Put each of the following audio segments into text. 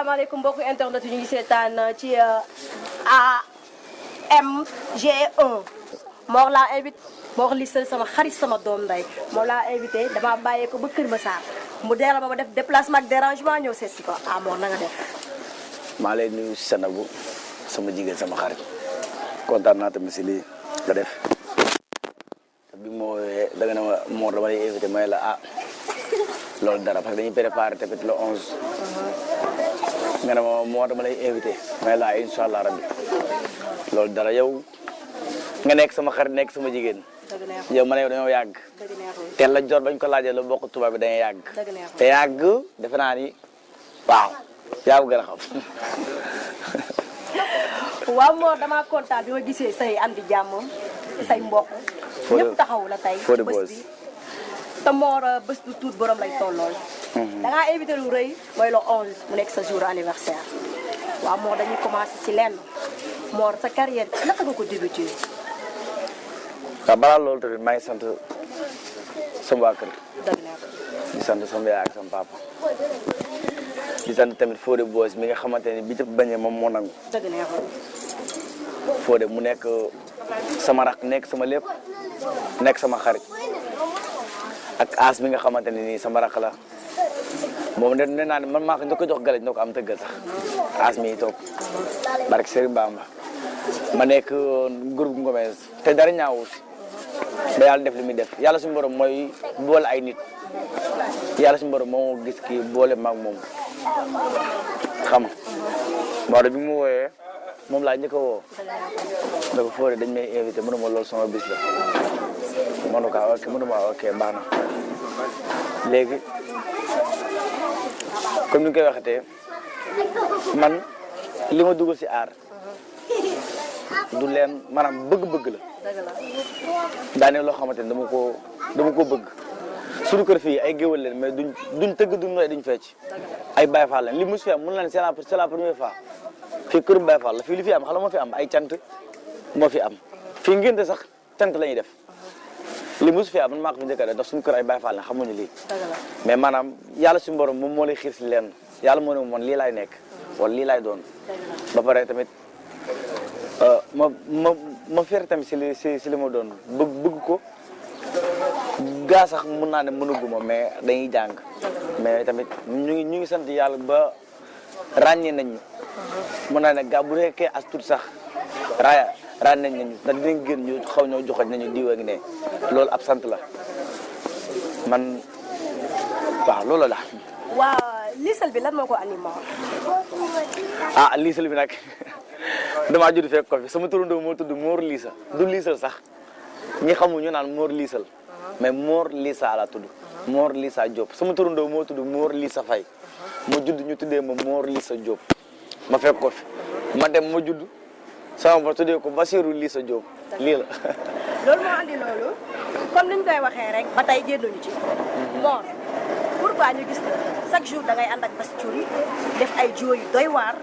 asalaamaaleykum mbokku internet yi ñu ngi seetaan ci AMG1 Mor laa invité Mor Lissal sama xarit sama doom nday moom laa invité dama bàyyee ko ba Kër Massar mu deela ma def déplacement ak dérangement ñëw seet si ko Mor na nga def. maa lay nuyu Sanabou sama jigéen sama xarit kontaan naa tamit si lii nga def bi ma woowee da nga ne ma Mor dama lay invité may la loolu dara parce que dañuy préparé tamit le 11. nga ne ma Mor dama lay invité may la incha allah rabbi loolu dara yow nga nekk sama xarit nekk sama jigéen. yow ma ne yow dañoo yàgg. teel la jot bañ ko laajee la bokk tubaab bi dañuy yàgg. te yàgg defe naa ni waaw yaa gën a xam. waaw Mor damaa kontaan bi ma gisee say andi jàmm say mbokk. ñëpp taxaw la tey bés bi te Mor bés du tuut borom lay tollool. da ngaa invité lu rëy mooy le 11 mu nekk sa jour anniversaire waaw Mor dañuy commencé si lenn Mor sa carrière naka nga ko débuté. waaw balaa loolu tamit maa ngi sant sama waa kër. dëgg la di sant sama yaay ak sama papa. di sant tamit Fodé Boss mi nga xamante ne bi ñëpp bañee moom moo nangu. dëgg la Fodé mu nekk sama rak nekk sama lépp nekk sama xarit ak As mi nga xamante ne nii sama rak la moom nee naa ne man maa ko njëkk a jox galaj noo ko am tëggal sax As mi toog barke Serigne Bamba ma nekk groupe Ngomez te dara ñaawul ba yàlla def li muy def yàlla suñu borom mooy boole ay nit yàlla suñu borom moo gis kii boole maag moom xam nga bi mu wooyee moom laa njëkk a woo da ko Fodé dañ may invité mënuma loolu sama bis la mënu ko ok mënuma ok baax na léegi comme ni nga koy waxatee man li ma dugal si aar du leen maanaam bëgg-bëgg la daane loo xamante ne dama ko bëgg suñu kër fii ay géwal leen mais duñ tëgg duñ nooy duñ fecc ay Baye Fall leen li mu fi am mun leen c'est la première fois fii kër Baye Fall la fii li fi am xam moo fi am ay cant moo fi am fii ngénte sax cant la ñuy def li musu fi am man maa ko fi njëkk a def ndax suñu kër ay Baye Fall la xamuñu lii mais maanaam yàlla suñu borom moom moo lay xiir si leen yàlla moo ne man lii laay nekk wala lii laay doon ba pare tamit ma fer tamit si li ma doon bëgg ko gaa sax mun naa ne mënuguma mais dañuy jàng mais tamit ñu ngi sant yàlla ba ràññee nañ ñu mun naa ne gaa bu nekkee as tuut sax ràññee nañ ñu ndax dinañ gën ñu xaw ñoo joxoñ nañu diwa ngi ne loolu ab sant la man waaw loolu la. waaw Lissal bi lan moo ko animé. Lissal bi nag damaa judd fekk ko fi sama turandoo moo tudd Mor Lissa du Lissal sax ñi xamul ñu naan Mor Lissal mais Mor Lissa la tudd Mor Lissa Diop sama turandoo moo tudd Mor Lissa Faye ma judd ñu tuddee ma Mor Lissa Diop ma fekk ko fi ma dem ma judd sama ba tuddee ko Basirou Lissa Diop lii la. loolu moo andi loolu comme niñ koy waxee rek ba tey génnuñu ci Mor pourquoi ñu gis chaque jour da ngay ànd ak Bass Thioung def ay jiw yu doy waar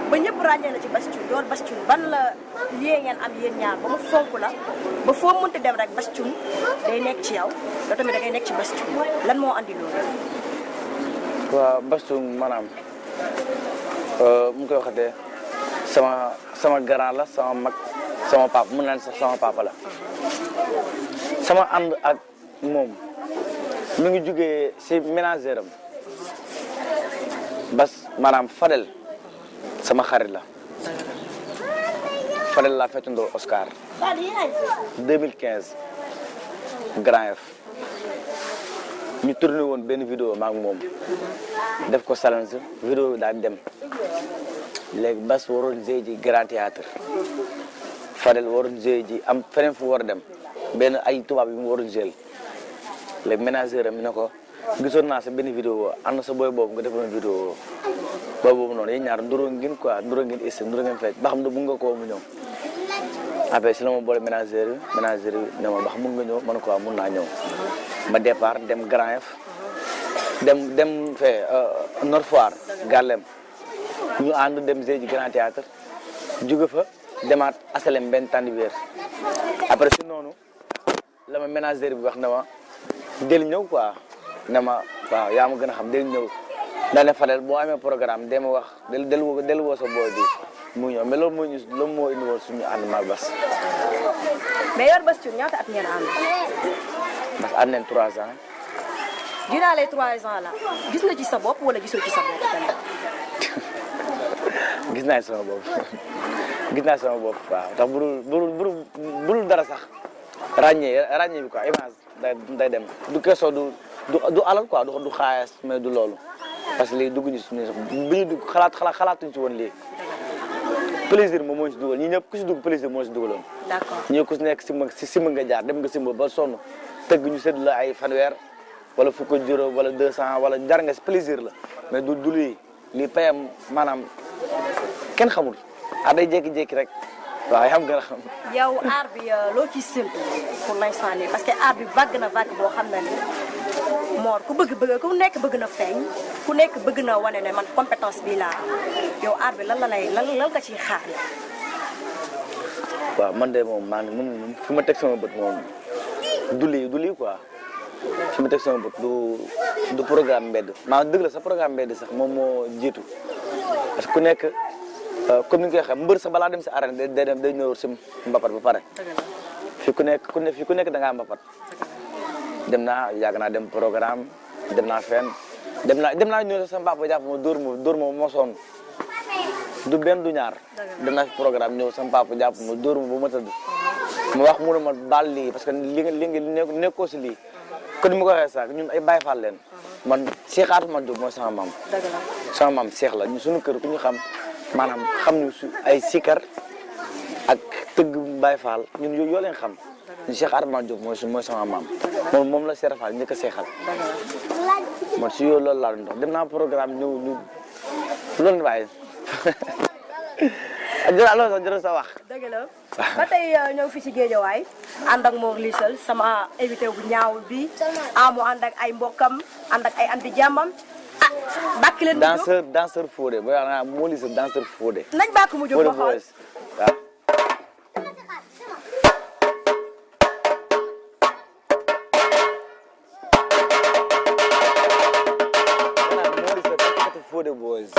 ba ñëpp ràññee la ci Bass Thioung loolu Bass Thioung ban la lii ngeen am yéen ñaar ba mu fonk la ba foo mënti dem rek Bass Thioung day nekk ci yow loolu tamit da ngay nekk ci Bass Thioung lan moo andi loolu. waaw Bass Thioung maanaam mu koy waxatee sama grand la sama mag sama papa mën naa ne sax sama papa la sama ànd ak moom mi ngi jugee si ménagère am Bass maanaam Fadel sama xarit la Fadel laa feccandoo Oscar 2015 Grand F ñu tourné woon benn vidéo maak moom def ko challenge vidéo bi daal dem léegi Bass waroon jouer ji Grand Théâtre Fadel waroon jouer ji am feneen fu war a dem benn ay tubaab yi mu waroon jouer léegi ménagère am mi ne ko gisoon naa sa benn vidéo ànd na sa booy boobu nga defoon vidéo booy boobu noonu yéen ñaar nduroo ngeen quoi nduroo ngeen essayé nduroo ngeen fecc ba xam ne mun nga koo mu ñëw après si la ma boole ménagère bi ne ma ba xam mun nga ñëw man quoi mun naa ñëw ma départ dem Grand F dem fee Nord Foire Gallem ñu ànd dem jouer ji Grand Théâtre jóge fa demaat asalem benn tàndiweer après si noonu la ma ménagère bi wax na ma del ñëw quoi ne ma waaw yaa ma gën a xam del ñëw daane Fadel boo amee programme dema wax del woo sa booy bi mu ñëw mais loolu moo indi woon suñu ànd maag Bas. mais yor Bass Thioung ñaata at ngeen ànd. parce que ànd nañ 3 ans. dinaa lay 3 ans la gis nga ci sa bopp wala gisoo ci sa bopp tamit. gis naa sama bopp gis naa sama bopp waaw tax budul dara sax ràññee bi quoi image day dem du question du alal quoi du xaalis mais du loolu parce que léegi dugg ñu suñu bi ñu dugg xalaatuñ ci woon lii plaisir moom moo ñu si dugal ñi ñëpp ku si dugg plaisir moo si dugaloon. d'accord ñii ku si nekk simba nga jaar dem nga simba ba sonn tëgg ñu sédd la ay fanweer wala fukk ak juróom wala 200 wala jar nga si plaisir la mais du lii payam maanaam kenn xamul day jékki-jékki rek waaw xam nga xam. yow aar bi loo ciy séntu pour l'instant nii parce que aar bi vague boo xam ne ni Mor ku nekk bëgg na feeñ ku nekk bëgg na wane ne man compétence bi laa yow aar bi lan nga ciy xaar la. waaw man de moom moom fi ma teg sama bët moom du lii quoi fi ma teg sama bët du programme mbedd dëgg la sa programme mbedd sax moom moo jiitu parce que ku nekk comme ni nga koy waxee mbër sax balaa dem si arène day ñëw si mbapat ba pare. fi ku nekk da ngaa mbapat. yàgg naa dem programme dem naa fenn dem naa ñëw sa mbaa ba jàpp ma dóor ma moo sonn du benn du ñaar. dem naa fi programme ñëw sa mbaa ba jàpp ma dóor ma ba ma tëdd. ma wax mu ne ma baal lii parce que li nga nekkoo si lii. kon ni ma ko waxee sax ñun ay Baye Fall leen man Cheikh Atoumane Diop mooy sama maam. sama maam Cheikh la ñu suñu kër ku ñu xam maanaam xam ñu ay sikar ak tëgg Baye Fall ñun yoo leen xam. ñu Cheikh Atoumane Diop mooy sama maam moom la Cheikh Fall njëkk a seexal man si yow loolu laa doon dox dem naa programme ñu loolu waaye jërëjëf sa wax. dëgg la ba tey ñëw fi ci Géejawaay ànd ak Mor Lisal sama invité bu ñaawul bi amu ànd ak ay mbokkam ànd ak ay anti jàmmam bàkk leen mu jóg danseur Fodé booy wax naa Mor Lisal danseur Fodé. nañ bàkk mu jóg ba xool waaw. Fodé boys.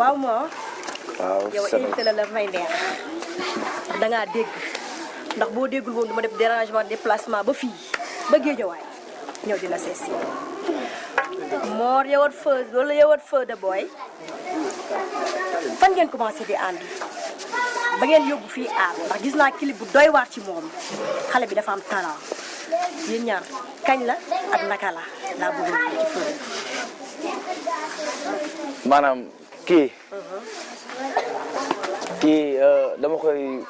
waaw moo waaw yow invité la may neex da ngaa dégg ndax boo déggul woon du ma def dérangement déplacement ba fii ba Géejawaay ñëw di la sees si Mor yowat feu wala yowat feu de boy fan ngeen commencé di ànd ba ngeen yóbbu fii aar ndax gis naa clip bu doy waar ci moom xale bi dafa am talent yéen ñaar kañ la ak naka la laa bëggoon ci feu maanaam kii dama koy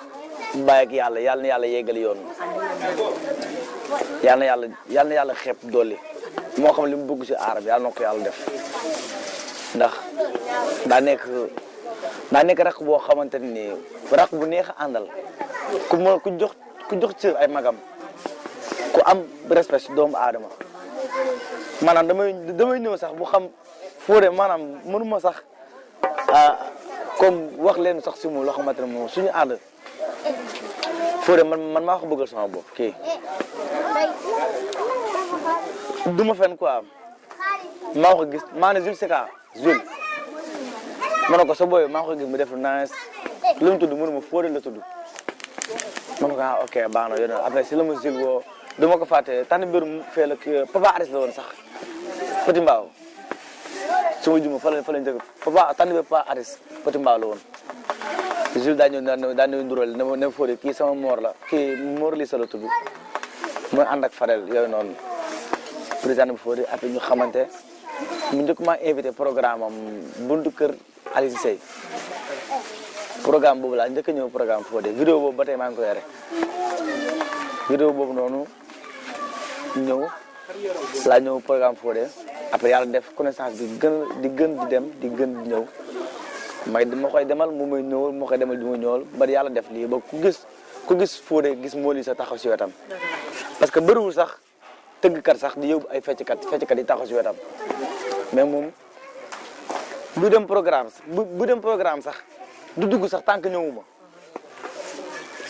bàyyi ak yàlla na yàlla yeggali yoon yàlla na yàlla xeeb dolli moo xam li mu bëgg si aar bi yàlla na ko yàlla def ndax daa nekk raq boo xamante ni raq bu neex a àndal ku jox cër ay magam ku am respect si doomu aadama maanaam damay ñëw sax bu xam Fodé maanaam mënuma sax comme wax leen sax si moom loo xamante ne moom suñu ànd Fodé man maa ko bëggal sama bopp kii du ma fen quoi maa ko gis maa ne Jules Seka Jules ma ne ko sa booy maa ko gis mu def nice lu mu tudd mënuma Fodé la tudd ma ne ko ok baax na yow après si la ma Jules woo du ma ko fàtte tànn mbir mu fee la Papa Aris la woon sax Petit Mbaaw su ma juma fa la njëkk Papa tànn bi Papa Aris Petit Mbaaw la woon Jules daa ñëw ndural ne Fodé kii sama moor la kii moor lii sa la tudd mooy ànd ak Fadel yooyu noonu président bi Fodé après ñu xamante mu njëkk maa invité programme am buntu kër Aliou Seye programme boobu laa njëkk a ñëw programme Fodé vidéo boobu ba tey maa ngi ko yore vidéo boobu noonu laa ñëw programme Fodé après yàlla def connaissance bi di gën di ñëw ma koy demal mu may ñëwal moo koy demal di ma ñëwal ba yàlla def lii ba ku gis Fodé gis moo lii sa taxaw si wetam parce que bëriwul sax tëggkat sax di yóbbu ay fecckat yi taxaw si wetam mais moom bu dem programme sax du dugg sax tant que ñëwuma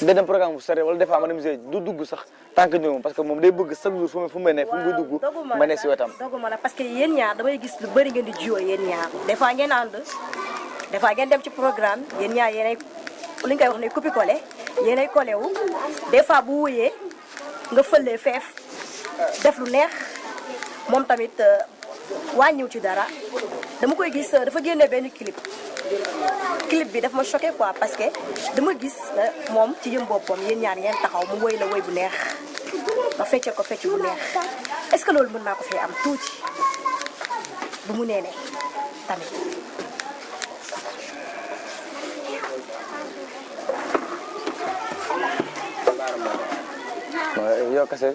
day dem programme bu sore wala des fois ma dem du dugg sax tant que ñëwuma parce que moom day bëgg chaque jour fu may ne fu muy dugg ma ne si wetam. doguma la parce que yéen ñaar damay gis lu bëri ngeen di jiwoo yéen ñaar des fois ngeen ànd des fois ngeen dem ci programme yéen ñaar yéenay li nga koy wax ne copie collé yéenay collé wu des fois bu wuyee nga fëlee feef def lu neex moom tamit wàññiw ci dara dama koy gis dafa génne benn clip bi daf ma choqué quoi parce que dama gis moom ci yëm boppam yéen ñaar ngeen taxaw mu woy la woy bu neex nga fecce ko fecc bu neex est-ce que loolu mën naa ko fee am tuuti bu mu nee ne tamit. yow kese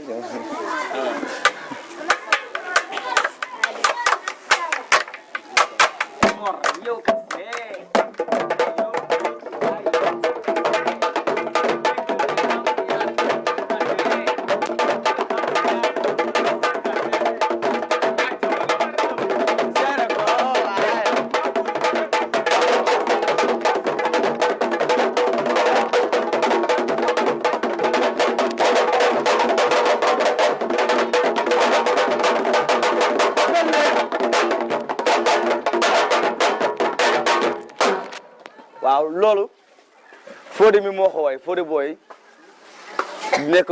waaw loolu Fodé mi moo ko way Fodé booy nekk.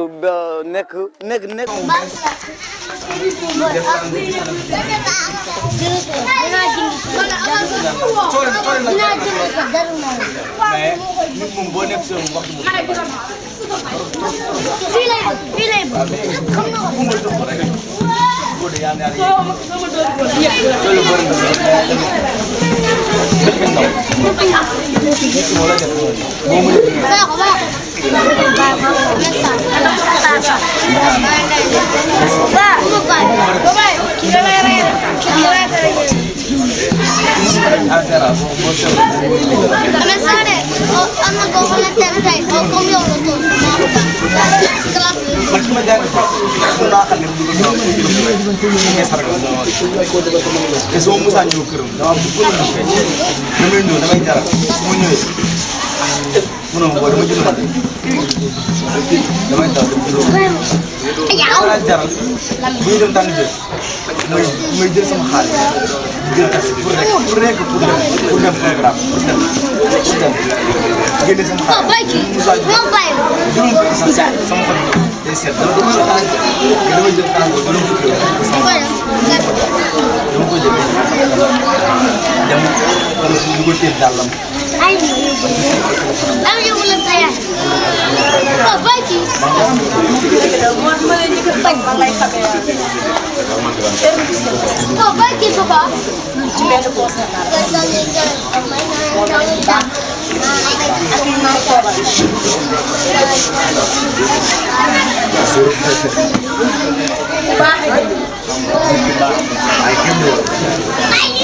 may jël sama xaalis jël taxi pour dem programme pour dem génne sama xaalis Moussa juróom fukki sax sama xol day seet dama jël temps juróom fukki dama ko jël dem ko téye dàllam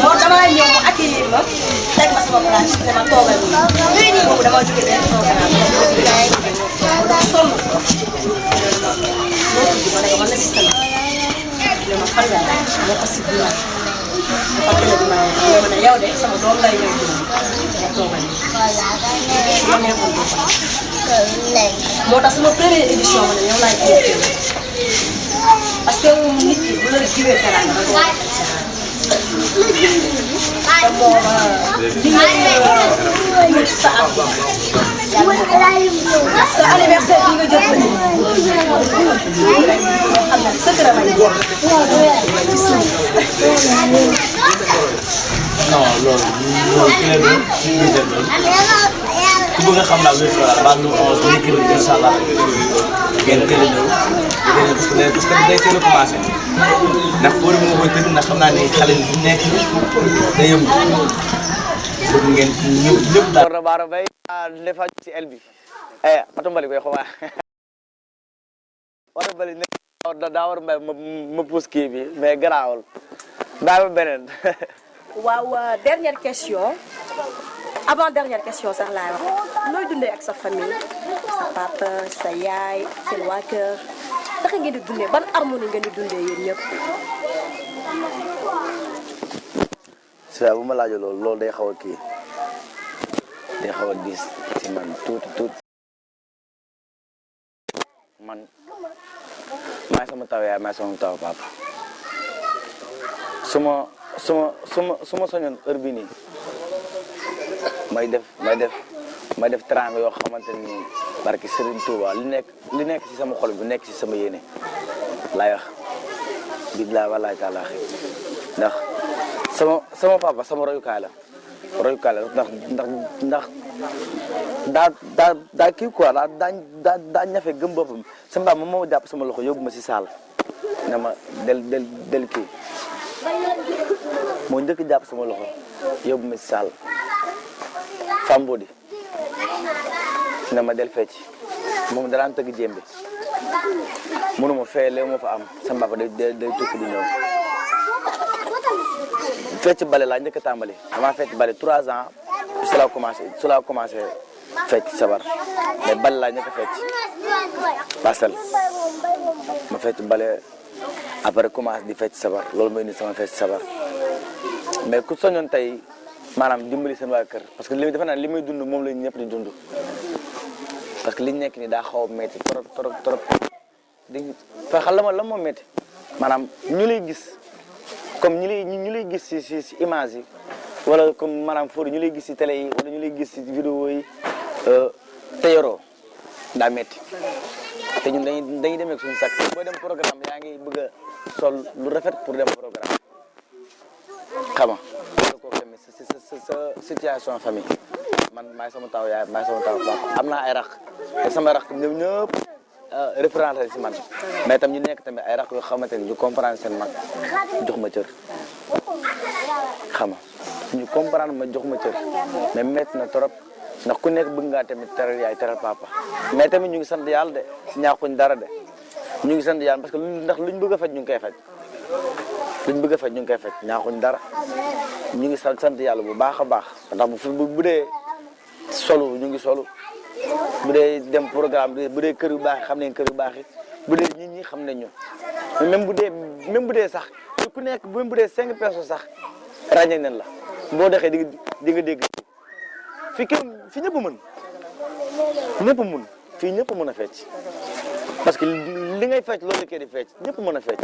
moo dama ñëw mu accueillir ma teg ma sama place dama toogal nii nii boobu dama jóge benn programme sonn loolu ma ne ko man la système bi ma fan la moo ko si biir xam nga dina ma ne yow de sama doom lay ñëw nga toogal su ma neexoon du fa moo tax sama première édition ma ne yow laay invité parce que nit ki bu la jiwee teraanga da koo te booba li nga sa am sa anniversaire bi nga jot ko nii xam nga sa kër a may góor non loolu ki leen doon ci biir dem loolu ku bëgg a xam daal wér ba nu 11 ba kër gi incha allah ngeen teel a ñëw parce que day teel a commencé ndax fóori moo koy tëgg ndax xam naa ne xale yi fu nekk day yëngu bëgg ngeen ñëpp daal. war na baara bay defa ci el bi oto mbali koy xaw oto mbali ne daa war mbay ma pousse kii bi mais garaawul bàyyi ba beneen waaw dernière question avant dernière question sax laay wax nooy dundee ak sa famille sa papa sa yaay seen waa kër naka ngeen di dundee ban harmonie ngeen di dundee yéen ñëpp. saa bu ma laajee loolu day xaw a kii day xaw a diis ci man tuuti man maay sama taw yaay maay sama taw papa su ma soñoon heure bii nii may def teraanga yoo xamante ni barki Serigne Touba li nekk ci sama xol bi nekk ci sama yéene laay wax billaay wallaay taala ndax sama papa sama royukaay la ndax daa kii quoi daa ñafe gëm boppam sama papa moom moo jàpp sama loxo yóbbu ma ci saal ne ma del kii moo njëkk jàpp sama loxo yóbbu ma ci saal Fambodi ne ma del fecc moom daraan tëgg jéembe mënuma fee léegi moo fa am sama papa day tukki di ñëw fecc bale laa njëkk a tàmbali damaa fecc bale 3 ans su la commencé fecc sabar mais bale laa njëkk a fecc Parcelles ma fecc bale après commencé di fecc sabar loolu mooy ni sama fecc sabar mais ku soñoon tey maanaam dimbali seen waa kër parce que li defe naa li muy dund moom la ñëpp di dund parce que liñ nekk ni daa xaw a métti trop di fa xam la moo métti maanaam ñu lay gis comme ñu lay gis si image yi wala comme maanaam fóor ñu lay gis si télé yi wala ñu lay gis si vidéo yi te yoroo daa métti te ñun dañuy demee suñu sac booy dem programme yaa ngi bëgg a sol lu rafet pour dem programme xama kooku tamit sa situation famille man maay sama taw yaay maay sama taw papa am naa ay rax te sama rax ñoom ñëpp référence la si man mais tam ñu nekk tamit ay rax yoo xamante ni ñu comprendre seen mag jox ma cër xama ñu comprendre ma jox ma cër mais métti na trop ndax ku nekk bëgg ngaa tamit teral yaay teral papa mais tamit ñu ngi sant yàlla de si ñaaxuñ dara de ñu ngi sant yàlla parce que ndax luñ bëgg a faj ñu ngi koy faj luñ bëgg a faj ñu ngi koy faj ñaaxuñ dara ñu ngi sant yàlla bu baax a baax ndax bu dee solu ñu ngi solu bu dee dem programme bu dee kër yu baax xam nañ kër yu baax yi bu dee nit ñi xam nañ ñu même bu dee sax ku nekk même bu dee 5 personnes sax ràññee nañ la boo doxee di nga dégg fi ñëpp mën fii ñëpp mën a fecc parce que li ngay fecc loolu kee di fecc ñëpp mën a fecc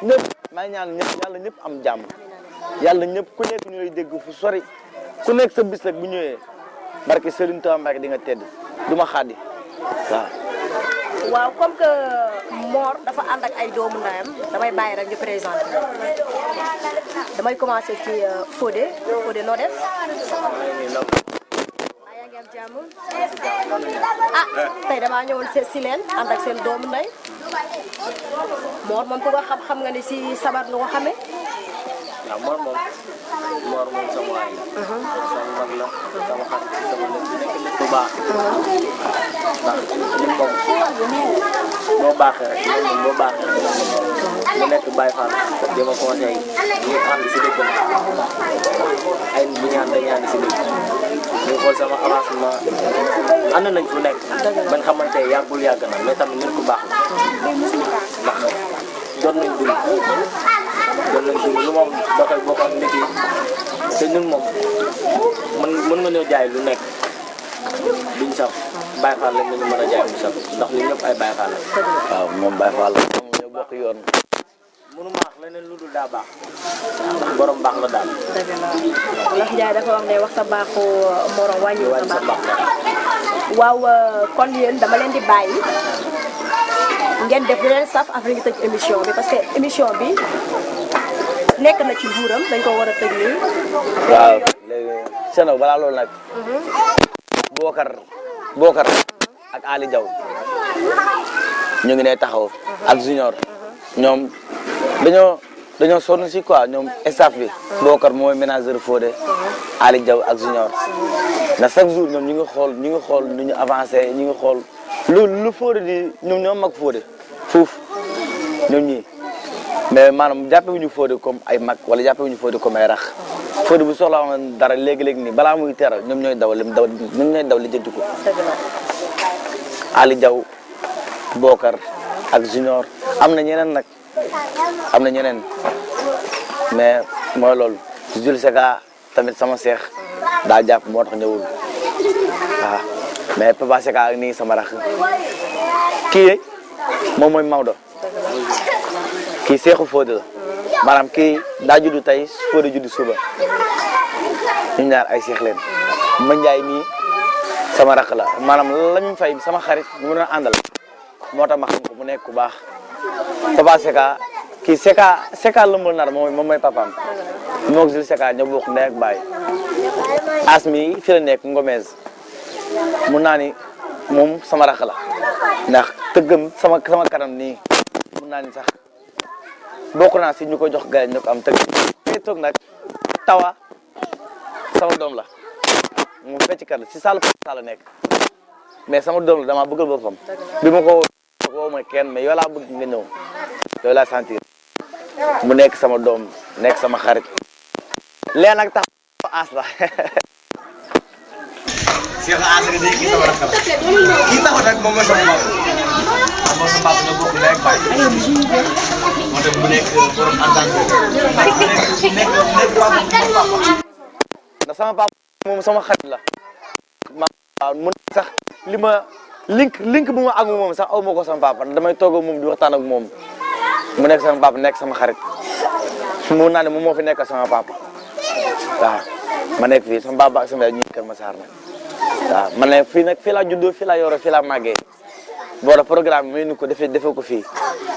ñëpp maa ngi ñaan ñëpp yàlla ñëpp am jàmm yàlla ñëpp ku nekk ñu lay dégg fu sori ku nekk sa bis rek bu ñëwee barke Serigne Touba Mbacke di nga tedd du ma xaadi waaw comme que Mor dafa ànd ak ay doomu ndayam damay bàyyi rek ñu présenté damay commencé ci Fodé noo def yaa ngi am jàmm tey damaa ñëwoon seet si leen ànd ak seen doomu nday Mor moom ku ko xam nga ni si sabar nga ko xamee waaw Mor moom sama waay la. sama mag la sama xarit sama lépp nekk bu baax. ndax nit moom boo baaxee rek moom boo baaxee rek mu nekk Baye Fall di ma conseil ñu ànd si dëkk ay bu ñu dañuy ànd si dëkk ñu xool sama avancement ànd nañ fu nekk bañ xamante yàggul yàgg na mais tamit nit ku baax la ndax doon nañ dund doon nañ dund lu moom ba koy bokk ak nit yi te ñun moom mën nga ñoo jaay lu nekk duñ saf Baye Fall lañ ñu mën a jaay mu saf ndax ñun ñëpp ay Baye Fall la. waaw moom Baye Fall la moom ñoo bokk yoon. mënu ma wax leneen lu dul daa baax ndax borom baax la daal. dëgg la Wolof Njaay dafa wax ne wax sa baaxu morom wàññiwul wàññi sa sa baax. baax la. waaw kon yéen dama leen di bàyyi ngeen def lu leen saf après ñu tëj émission bi parce que émission bi nekk na ci buuram dañ ko war a tëj nii. waaw léegi Sénégal balaa loolu nag. Bokar ak Ali Diaw ñu ngi ne taxaw ak Junior ñoom dañoo sonn si quoi ñoom staff bi. Bokar mooy ménageur Fodé Ali Diaw ak Junior ndax chaque jour ñoom ñu ngi xool nu ñu avancé ñu ngi xool lu Fodé di ñoom ñoo mag Fodé fuuf ñoom ñii mais maanaam jàppe wu ñu Fodé comme ay mag wala jàppe wu ñu Fodé comme ay rax Fodé bu soxla woon dara léegi-léegi nii balaa muy teral ñoom ñooy daw li jënti ko Ali Diaw Bokar ak Junior am na ñeneen nag am na ñeneen mais mooy loolu Jules Seka tamit sama seex daa jàpp moo tax ñëwul waaw mais Papa Seka ak nii sama rax kii moom mooy Maodo kii seexu Fodé la maanaam kii daa juddu tey Fodé juddu suba ñu ñaar ay seex leen ma njaay mii sama rakk la maanaam lañu fay sama xarit mu doon àndal moo tax ma xam ko mu nekk ku baax Papa Seka kii Seka lëmbal nar moom mooy papaam moog Jules Seka ñoo bokk ndey ak baay as mi fi la nekk Ngomez mun naa ni moom sama rakk la ndax tëggam sama kanam nii mun naa ni sax bokk naa si ñu ko jox gars ñu ko am tëgg tey toog nag tawa sama doom la mu fecckat la si salle la nekk mais sama doom la dama bëggal boppam bi ma ko woo ma kenn mais yow laa bëgg nga ñëw yow laa sentir mu nekk sama doom nekk sama xarit leen nag tax aas la Cheikh Ass nga dégg kii sama rakk la kii taxaw nag moom mooy sama papa moom sama papa nga bokk ndey ak baay moo tax mu nekk borom entente nekk papa ndax sama papa moom sama xarit la waaw mun sax link bu ma ak moom sax aw ma ko sama papa damay toog ak moom di waxtaan ak moom mu nekk sama papa nekk sama xarit mun naa ne moom moo fi nekk sama papa waaw ma nekk fii sama papa ak sama yaay ñu Kër Massar nag waaw man ne fii nag fii laa juddoo fii laa yoroo fii laa màggee boo da programme bi may nu ko defee ko fii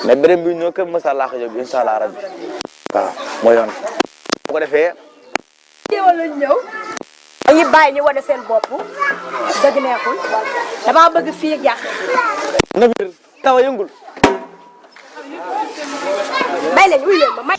mais beneen bi ñoo Kër Massar laa ko yóbbu incha allah rabbi waaw mooy yoon bu ko defee teewal lañ ñëw dañuy bàyyi ñu wane seen bopp dëgg neexul damaa bëgg fii ak yàq na biir taw a yëngul may leen wuy leen ma may